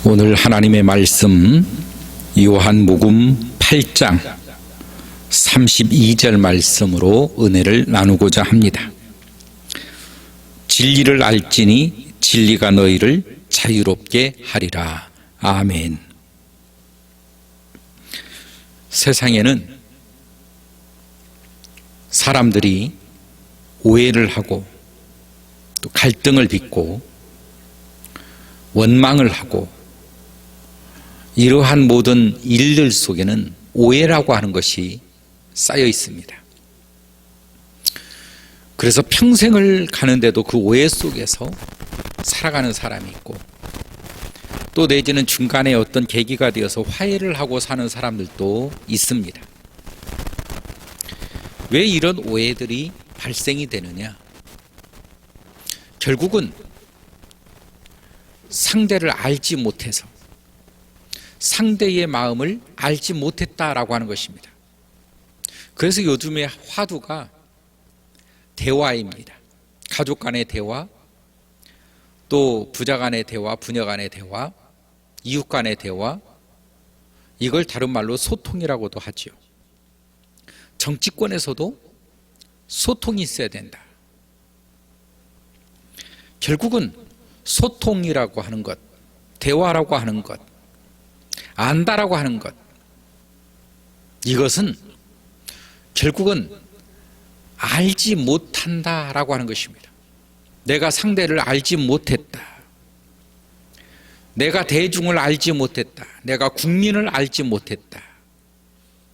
오늘 하나님의 말씀 요한복음 8장 32절 말씀으로 은혜를 나누고자 합니다. 진리를 알지니 진리가 너희를 자유롭게 하리라. 아멘. 세상에는 사람들이 오해를 하고 또 갈등을 빚고 원망을 하고 이러한 모든 일들 속에는 오해라고 하는 것이 쌓여 있습니다. 그래서 평생을 가는데도 그 오해 속에서 살아가는 사람이 있고, 또 내지는 중간에 어떤 계기가 되어서 화해를 하고 사는 사람들도 있습니다. 왜 이런 오해들이 발생이 되느냐? 결국은 상대를 알지 못해서, 상대의 마음을 알지 못했다라고 하는 것입니다. 그래서 요즘의 화두가 대화입니다. 가족 간의 대화, 또 부자 간의 대화, 부녀 간의 대화, 이웃 간의 대화, 이걸 다른 말로 소통이라고도 하죠. 정치권에서도 소통이 있어야 된다. 결국은 소통이라고 하는 것, 대화라고 하는 것, 안다라고 하는 것, 이것은 결국은 알지 못한다라고 하는 것입니다. 내가 상대를 알지 못했다, 내가 대중을 알지 못했다, 내가 국민을 알지 못했다,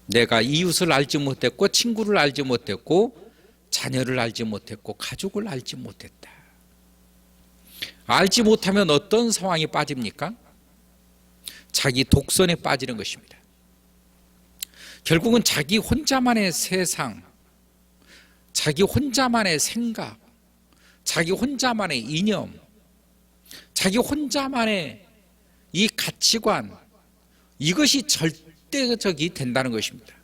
내가 이웃을 알지 못했고, 친구를 알지 못했고, 자녀를 알지 못했고, 가족을 알지 못했다. 알지 못하면 어떤 상황이 빠집니까? 자기 독선에 빠지는 것입니다. 결국은 자기 혼자만의 세상, 자기 혼자만의 생각, 자기 혼자만의 이념, 자기 혼자만의 이 가치관, 이것이 절대적이 된다는 것입니다.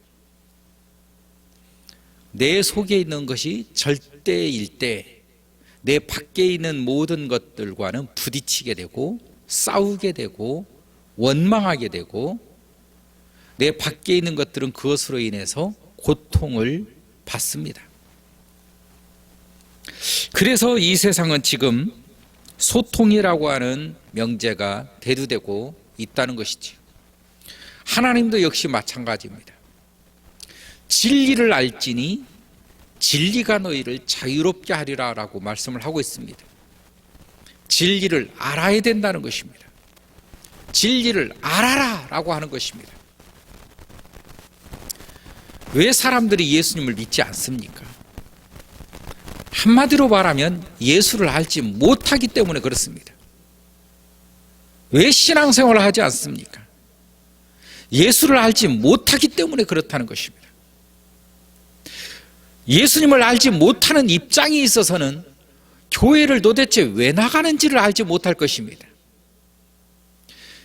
내 속에 있는 것이 절대일 때 내 밖에 있는 모든 것들과는 부딪히게 되고, 싸우게 되고, 원망하게 되고, 내 밖에 있는 것들은 그것으로 인해서 고통을 받습니다. 그래서 이 세상은 지금 소통이라고 하는 명제가 대두되고 있다는 것이죠. 하나님도 역시 마찬가지입니다. 진리를 알지니 진리가 너희를 자유롭게 하리라 라고 말씀을 하고 있습니다. 진리를 알아야 된다는 것입니다. 진리를 알아라 라고 하는 것입니다. 왜 사람들이 예수님을 믿지 않습니까? 한마디로 말하면 예수를 알지 못하기 때문에 그렇습니다. 왜 신앙생활을 하지 않습니까? 예수를 알지 못하기 때문에 그렇다는 것입니다. 예수님을 알지 못하는 입장에 있어서는 교회를 도대체 왜 나가는지를 알지 못할 것입니다.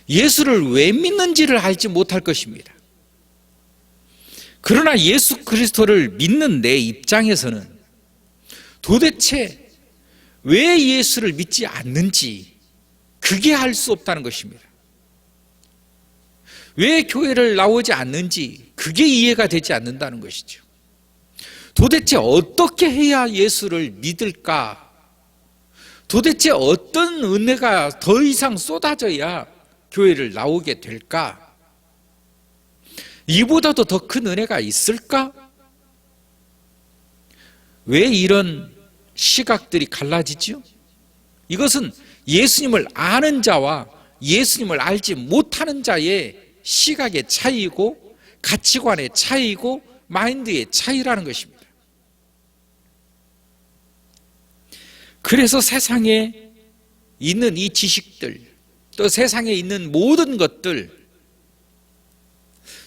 예수를 왜 믿는지를 알지 못할 것입니다. 그러나 예수 그리스도를 믿는 내 입장에서는 도대체 왜 예수를 믿지 않는지 그게 알 수 없다는 것입니다. 왜 교회를 나오지 않는지 그게 이해가 되지 않는다는 것이죠. 도대체 어떻게 해야 예수를 믿을까? 도대체 어떤 은혜가 더 이상 쏟아져야 교회를 나오게 될까? 이보다도 더 큰 은혜가 있을까? 왜 이런 시각들이 갈라지죠? 이것은 예수님을 아는 자와 예수님을 알지 못하는 자의 시각의 차이이고, 가치관의 차이이고, 마인드의 차이라는 것입니다. 그래서 세상에 있는 이 지식들, 또 세상에 있는 모든 것들,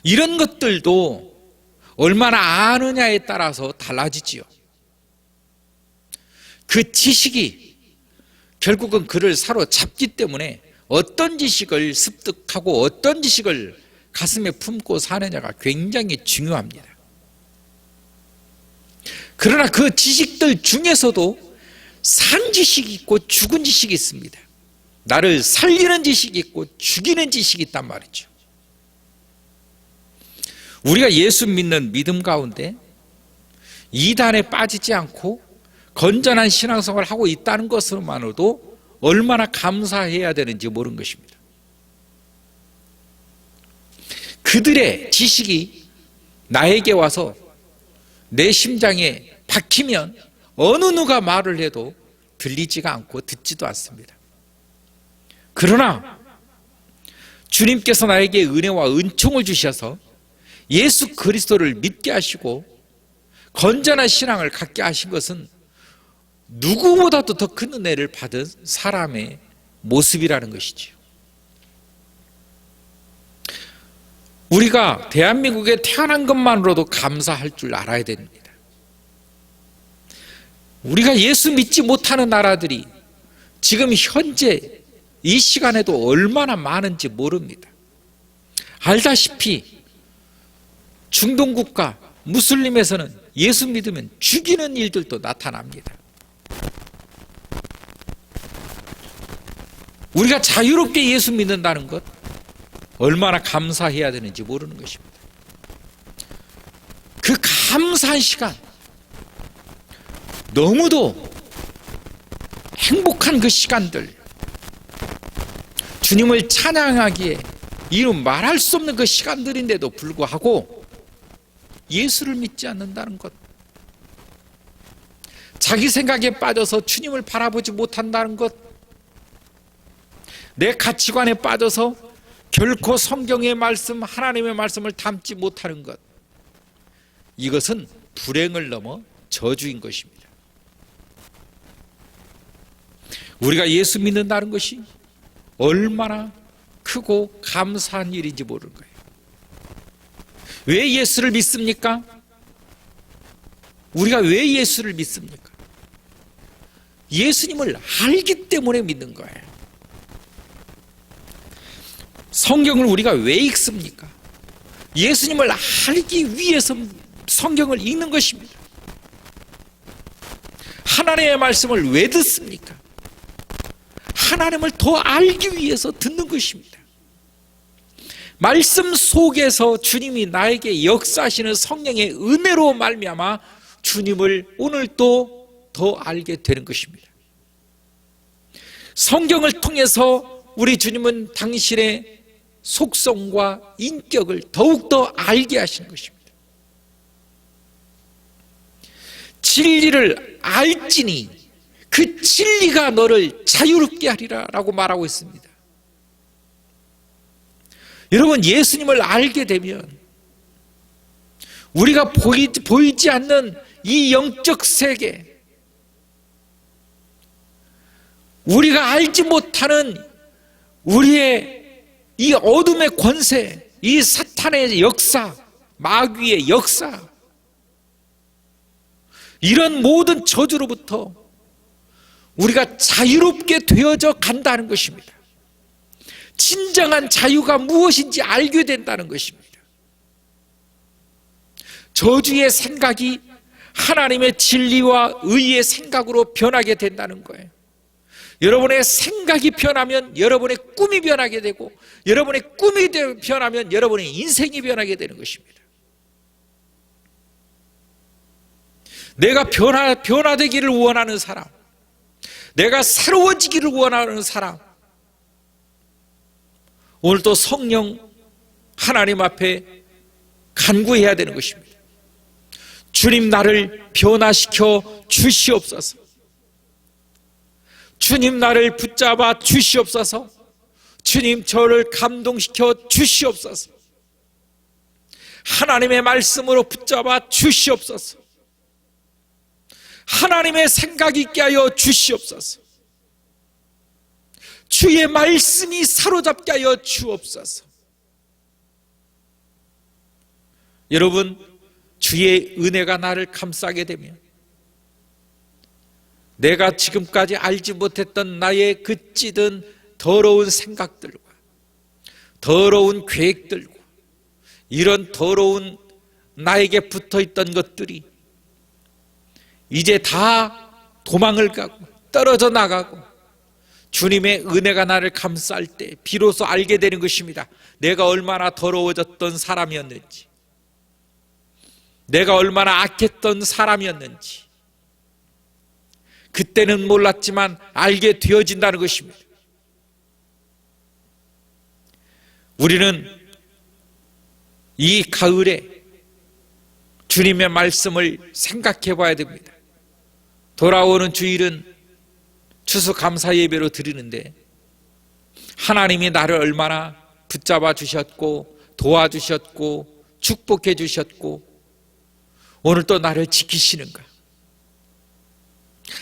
이런 것들도 얼마나 아느냐에 따라서 달라지지요. 그 지식이 결국은 그를 사로잡기 때문에 어떤 지식을 습득하고 어떤 지식을 가슴에 품고 사느냐가 굉장히 중요합니다. 그러나 그 지식들 중에서도 산 지식이 있고 죽은 지식이 있습니다. 나를 살리는 지식이 있고 죽이는 지식이 있단 말이죠. 우리가 예수 믿는 믿음 가운데 이단에 빠지지 않고 건전한 신앙생활을 하고 있다는 것으로만으로도 얼마나 감사해야 되는지 모르는 것입니다. 그들의 지식이 나에게 와서 내 심장에 박히면 어느 누가 말을 해도 들리지가 않고 듣지도 않습니다. 그러나 주님께서 나에게 은혜와 은총을 주셔서 예수 그리스도를 믿게 하시고 건전한 신앙을 갖게 하신 것은 누구보다도 더 큰 은혜를 받은 사람의 모습이라는 것이지요. 우리가 대한민국에 태어난 것만으로도 감사할 줄 알아야 됩니다. 우리가 예수 믿지 못하는 나라들이 지금 현재 이 시간에도 얼마나 많은지 모릅니다. 알다시피 중동 국가 무슬림에서는 예수 믿으면 죽이는 일들도 나타납니다. 우리가 자유롭게 예수 믿는다는 것 얼마나 감사해야 되는지 모르는 것입니다. 그 감사한 시간, 너무도 행복한 그 시간들, 주님을 찬양하기에 이루 말할 수 없는 그 시간들인데도 불구하고 예수를 믿지 않는다는 것, 자기 생각에 빠져서 주님을 바라보지 못한다는 것, 내 가치관에 빠져서 결코 성경의 말씀, 하나님의 말씀을 담지 못하는 것, 이것은 불행을 넘어 저주인 것입니다. 우리가 예수 믿는다는 것이 얼마나 크고 감사한 일인지 모르는 거예요. 왜 예수를 믿습니까? 우리가 왜 예수를 믿습니까? 예수님을 알기 때문에 믿는 거예요. 성경을 우리가 왜 읽습니까? 예수님을 알기 위해서 성경을 읽는 것입니다. 하나님의 말씀을 왜 듣습니까? 하나님을 더 알기 위해서 듣는 것입니다. 말씀 속에서 주님이 나에게 역사하시는 성령의 은혜로 말미암아 주님을 오늘도 더 알게 되는 것입니다. 성경을 통해서 우리 주님은 당신의 속성과 인격을 더욱더 알게 하신 것입니다. 진리를 알지니 그 진리가 너를 자유롭게 하리라 라고 말하고 있습니다. 여러분, 예수님을 알게 되면 우리가 보이지 않는 이 영적 세계, 우리가 알지 못하는 우리의 이 어둠의 권세, 이 사탄의 역사, 마귀의 역사, 이런 모든 저주로부터 우리가 자유롭게 되어져 간다는 것입니다. 진정한 자유가 무엇인지 알게 된다는 것입니다. 저주의 생각이 하나님의 진리와 의의 생각으로 변하게 된다는 거예요. 여러분의 생각이 변하면 여러분의 꿈이 변하게 되고, 여러분의 꿈이 변하면 여러분의 인생이 변하게 되는 것입니다. 내가 변화되기를 원하는 사람, 내가 새로워지기를 원하는 사람, 오늘도 성령 하나님 앞에 간구해야 되는 것입니다. 주님, 나를 변화시켜 주시옵소서. 주님, 나를 붙잡아 주시옵소서. 주님, 저를 감동시켜 주시옵소서. 하나님의 말씀으로 붙잡아 주시옵소서. 하나님의 생각 있게 하여 주시옵소서. 주의 말씀이 사로잡게 하여 주옵소서. 여러분, 주의 은혜가 나를 감싸게 되면 내가 지금까지 알지 못했던 나의 그 찌든 더러운 생각들과 더러운 계획들과 이런 더러운 나에게 붙어있던 것들이 이제 다 도망을 가고 떨어져 나가고 주님의 은혜가 나를 감쌀 때 비로소 알게 되는 것입니다. 내가 얼마나 더러워졌던 사람이었는지, 내가 얼마나 악했던 사람이었는지, 그때는 몰랐지만 알게 되어진다는 것입니다. 우리는 이 가을에 주님의 말씀을 생각해 봐야 됩니다. 돌아오는 주일은 추수감사 예배로 드리는데 하나님이 나를 얼마나 붙잡아 주셨고 도와주셨고 축복해 주셨고 오늘 또 나를 지키시는가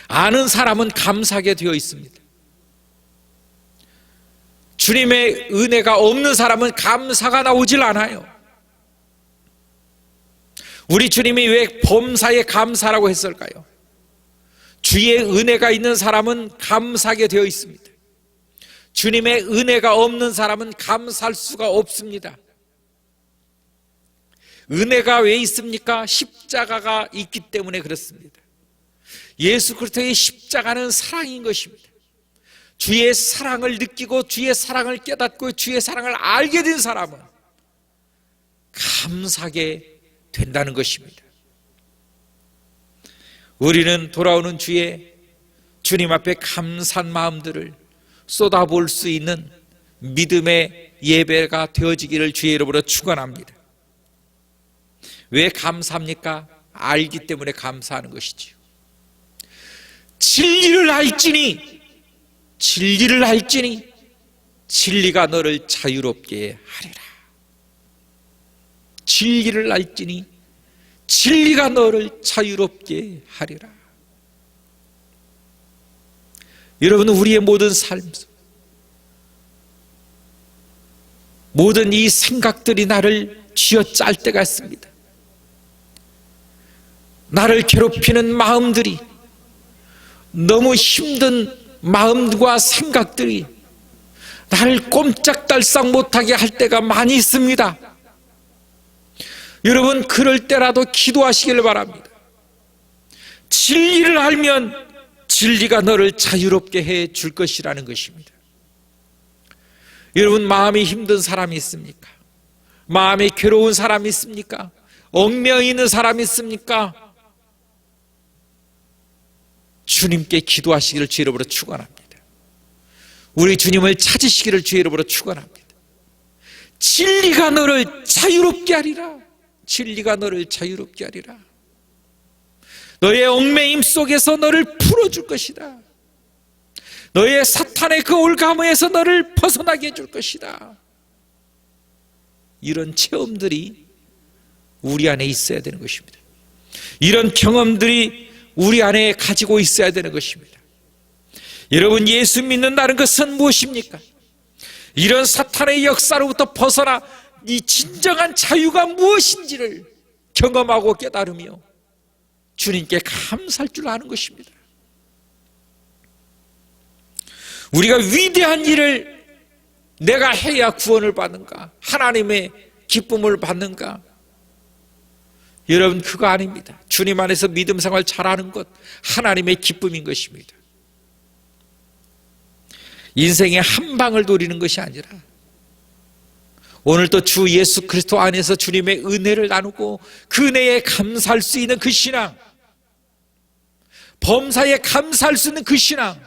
아는 사람은 감사하게 되어 있습니다. 주님의 은혜가 없는 사람은 감사가 나오질 않아요. 우리 주님이 왜 범사에 감사라고 했을까요? 주의 은혜가 있는 사람은 감사하게 되어 있습니다. 주님의 은혜가 없는 사람은 감사할 수가 없습니다. 은혜가 왜 있습니까? 십자가가 있기 때문에 그렇습니다. 예수 그리스도의 십자가는 사랑인 것입니다. 주의 사랑을 느끼고 주의 사랑을 깨닫고 주의 사랑을 알게 된 사람은 감사하게 된다는 것입니다. 우리는 돌아오는 주에 주님 앞에 감사한 마음들을 쏟아볼 수 있는 믿음의 예배가 되어지기를 주의 이름으로 축원합니다. 왜 감사합니까? 알기 때문에 감사하는 것이지요. 진리를 알지니 진리가 너를 자유롭게 하리라. 진리를 알지니 진리가 너를 자유롭게 하리라. 여러분, 우리의 모든 삶, 모든 이 생각들이 나를 쥐어짤 때가 있습니다. 나를 괴롭히는 마음들이, 너무 힘든 마음과 생각들이 나를 꼼짝달싹 못하게 할 때가 많이 있습니다. 여러분, 그럴 때라도 기도하시기를 바랍니다. 진리를 알면 진리가 너를 자유롭게 해 줄 것이라는 것입니다. 여러분, 마음이 힘든 사람이 있습니까? 마음이 괴로운 사람이 있습니까? 얽매여 있는 사람이 있습니까? 주님께 기도하시기를 주의 이름으로 축원합니다. 우리 주님을 찾으시기를 주의 이름으로 축원합니다. 진리가 너를 자유롭게 하리라. 진리가 너를 자유롭게 하리라. 너의 얽매임 속에서 너를 풀어줄 것이다. 너의 사탄의 그 올가무에서 너를 벗어나게 해줄 것이다. 이런 체험들이 우리 안에 있어야 되는 것입니다. 이런 경험들이 우리 안에 가지고 있어야 되는 것입니다. 여러분, 예수 믿는다는 것은 무엇입니까? 이런 사탄의 역사로부터 벗어나 이 진정한 자유가 무엇인지를 경험하고 깨달으며 주님께 감사할 줄 아는 것입니다. 우리가 위대한 일을 내가 해야 구원을 받는가? 하나님의 기쁨을 받는가? 여러분, 그거 아닙니다. 주님 안에서 믿음 생활 잘하는 것, 하나님의 기쁨인 것입니다. 인생의 한 방을 노리는 것이 아니라 오늘도 주 예수 그리스도 안에서 주님의 은혜를 나누고 그 은혜에 감사할 수 있는 그 신앙, 범사에 감사할 수 있는 그 신앙,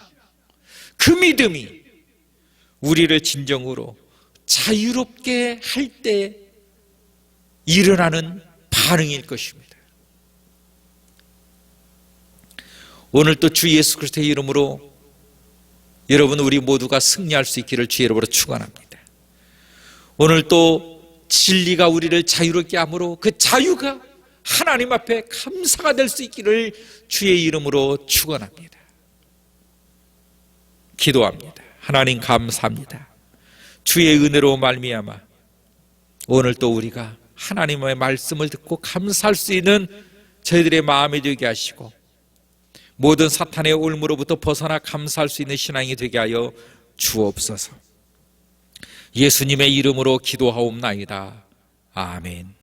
그 믿음이 우리를 진정으로 자유롭게 할 때 일어나는 반응일 것입니다. 오늘 또 주 예수 그리스도의 이름으로 여러분, 우리 모두가 승리할 수 있기를 주의 이름으로 축원합니다. 오늘 또 진리가 우리를 자유롭게 함으로 그 자유가 하나님 앞에 감사가 될 수 있기를 주의 이름으로 축원합니다. 기도합니다. 하나님, 감사합니다. 주의 은혜로 말미암아 오늘 또 우리가 하나님의 말씀을 듣고 감사할 수 있는 저희들의 마음이 되게 하시고 모든 사탄의 올무로부터 벗어나 감사할 수 있는 신앙이 되게 하여 주옵소서. 예수님의 이름으로 기도하옵나이다. 아멘.